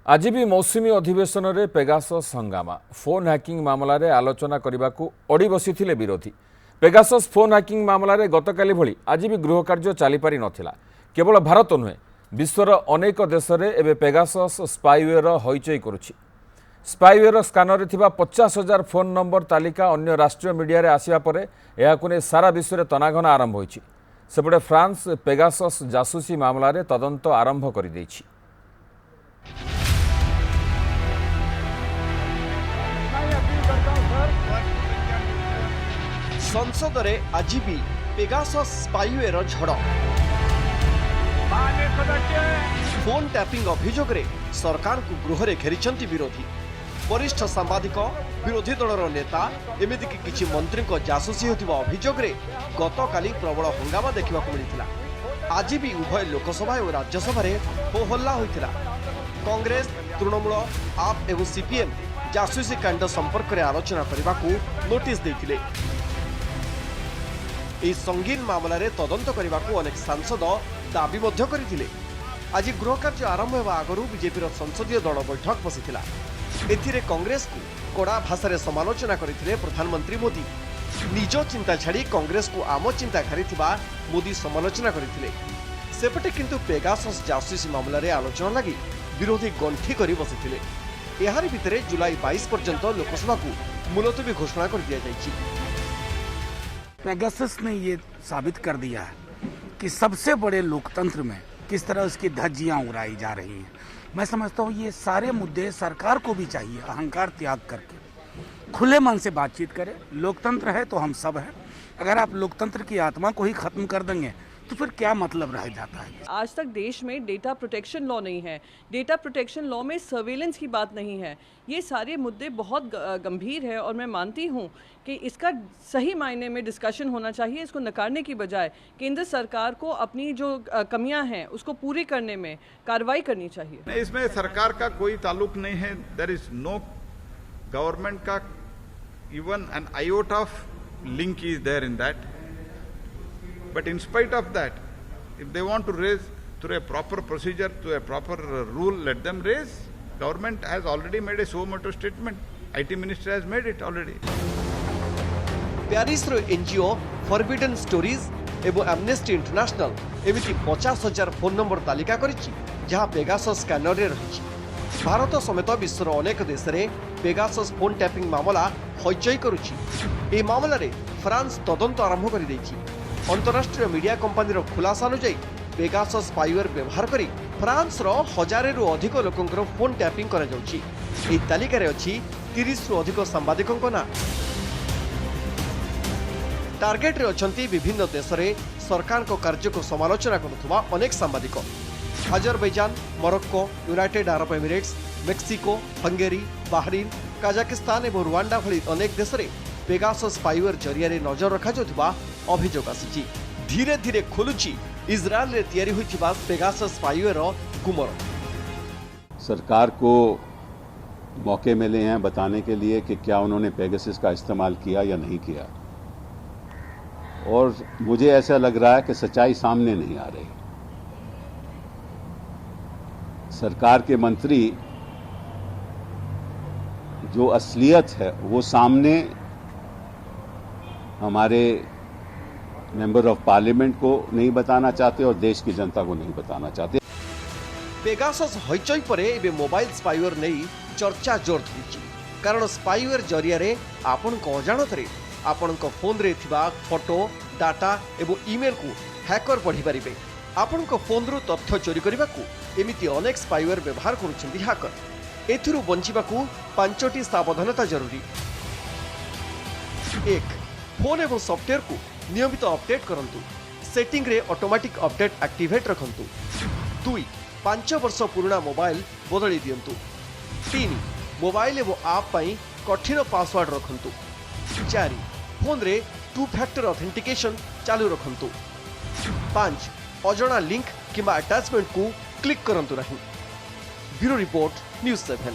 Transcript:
आज भी मौसुमी अधिवेशन में पेगासस हंगामा फोन हैकिंग मामला रे आलोचना करने को अड़ी बसी विरोधी। पेगासस फोन हैकिंग मामला रे गतकाली भली आज भी गृह कार्य चली पारि नथिला। केवल भारत नुहे विश्वर अनेक देश में एवं पेगासस स्पाईवेयर हईचई करुछि। स्पाईवेयर स्कानर थिबा 50,000 फोन नंबर तालिका अन्य राष्ट्रीय मीडिया रे आसिया परे एहाकु नै सारा विश्व में तनाघना आरंभ होइछि। सेपटे फ्रांस पेगासस जासूसी मामला रे तदंत आरंभ कर दैछि। संसद रे आज भी पेगासस स्पाईवेयर झड़ फोन टैपिंग अभियोग रे सरकार को गृह रे घेरिछंती विरोधी। वरिष्ठ सांबादिक विरोधी दलर नेता एमिति कि किछि मंत्री को जासूसी होतिबा अभियोग रे गतकाली प्रबल हंगामा देखा मिलता। आज भी उभय लोकसभा और राज्यसभा रे हो हल्ला होइतिला। कांग्रेस, तृणमूल, आप एवं सीपीएम जासूसी कांड संपर्क में आलोचना करने को नोटिस देथिले। इस संगीन मामला रे तदंत करने को अनेक सांसद दाबी मध्य करथिले। आज गृह कार्य आरंभ होगा आगरू बीजेपी संसदीय दल बैठक बसिथिला। एथिरे कांग्रेस को कड़ा भाषा रे समालोचना करथिले प्रधानमंत्री मोदी। निज चिंता छाड़ी कांग्रेस को आम चिंता खारिथिबा मोदी समालोचना करथिले। सेपटे किंतु पेगासस जासूसी मामला रे आलोचना लगी विरोधी गंठी करी बसिथिले। एहार भितरे जुलाई 22 पर्यंत लोकसभा को मुलतवी घोषणा कर दिया जायछि। पेगासस ने ये साबित कर दिया है कि सबसे बड़े लोकतंत्र में किस तरह उसकी धज्जियां उड़ाई जा रही हैं। मैं समझता हूँ ये सारे मुद्दे सरकार को भी चाहिए अहंकार त्याग करके खुले मन से बातचीत करें। लोकतंत्र है तो हम सब हैं। अगर आप लोकतंत्र की आत्मा को ही खत्म कर देंगे तो फिर क्या मतलब रह जाता है। आज तक देश में डेटा प्रोटेक्शन लॉ नहीं है। डेटा प्रोटेक्शन लॉ में सर्वेलेंस की बात नहीं है। ये सारे मुद्दे बहुत गंभीर है और मैं मानती हूँ कि इसका सही मायने में डिस्कशन होना चाहिए। इसको नकारने की बजाय केंद्र सरकार को अपनी जो कमियां हैं उसको पूरी करने में कार्रवाई करनी चाहिए। इसमें सरकार का कोई ताल्लुक नहीं है। देयर इज नो गवर्नमेंट का even an iota of link is there in that. But in spite of that, if they want to raise through a proper procedure, to a proper rule, let them raise. Government has already made a suo motu statement. IT Minister has made it already. Paris रो NGO Forbidden Stories एवं Amnesty International एमिति 50,000 phone number तालिका करिछि जहां Pegasus scanner रे रहिछि। भारत समेत विश्वर अनेक देश रे पेगासस फोन टैपिंग मामला हईचई करुछि। ए मामला रे फ्रांस तदंत आरंभ करि दैछि। अंतरराष्ट्रीय मीडिया कंपनी खुलासा अनुଯାयी पेगासस स्पाईवेयर व्यवहार करी फ्रांस रो 1000 रु अधिक लोकंकर फोन टैपिंग करा जाउछि। एही तालिका रे अछि 30 रु अधिक सांबादिकଙ୍କ ना। टार्गेट रे अछंती विभिन्न देश रे सरकार को कार्य को समालोचना करुथुवा अनेक सांबादिक। Azerbaijan, Morocco, United Arab Emirates, Mexico, Hungary, Bahrain, Kazakhstan और रुवांडा भली अनेक देश रे पेगासस स्पाईवेयर जरिया रे नजर रखा जाउथुवा अभियोग आसी। धीरे धीरे खोलुची इजराइल रे तैयारी होइथिबा पेगासस स्पाईवेयर गुमर। सरकार को मौके मिले हैं बताने के लिए कि क्या उन्होंने पेगासस का इस्तेमाल किया या नहीं किया, और मुझे ऐसा लग रहा है कि सच्चाई सामने नहीं आ रही। सरकार के मंत्री जो असलियत है वो सामने हमारे मेंबर ऑफ पार्लियामेंट को नहीं बताना चाहते और देश की जनता को नहीं बताना चाहते। पेगासस हईचई परे एबे मोबाइल स्पाईवेयर नहीं चर्चा जोर धरिछि। कारण स्पाईवेयर जरिया रे आपन को अजाणतरे आपन को फोन रे थिबा फोटो, डाटा एवं ईमेल को हैकर पढ़ी पारिबे। आपन को फोन रु तथ्य चोरी करबा को एमिति अनेक स्पाईवेयर व्यवहार करूछन्ती हैकर। एथिरु बंचिबाकू 5टी सावधानता जरूरी। 1. फोन एवं सॉफ्टवेयर को नियमित अपडेट करंतु। सेटिंग रे ऑटोमेटिक अपडेट एक्टिवेट रखंतु। 2. 5 वर्ष पुराना मोबाइल बदली दियंतु। 3. मोबाइल एवं आप पाई कठिन पासवर्ड रखंतु। 4. फोन रे 2 फैक्टर ऑथेंटिकेशन चालू रखंतु। 5. अजଣା लिंक किंबा अटैचमेंट को क्लिक करंतु नहीं। Bureau report, news 7।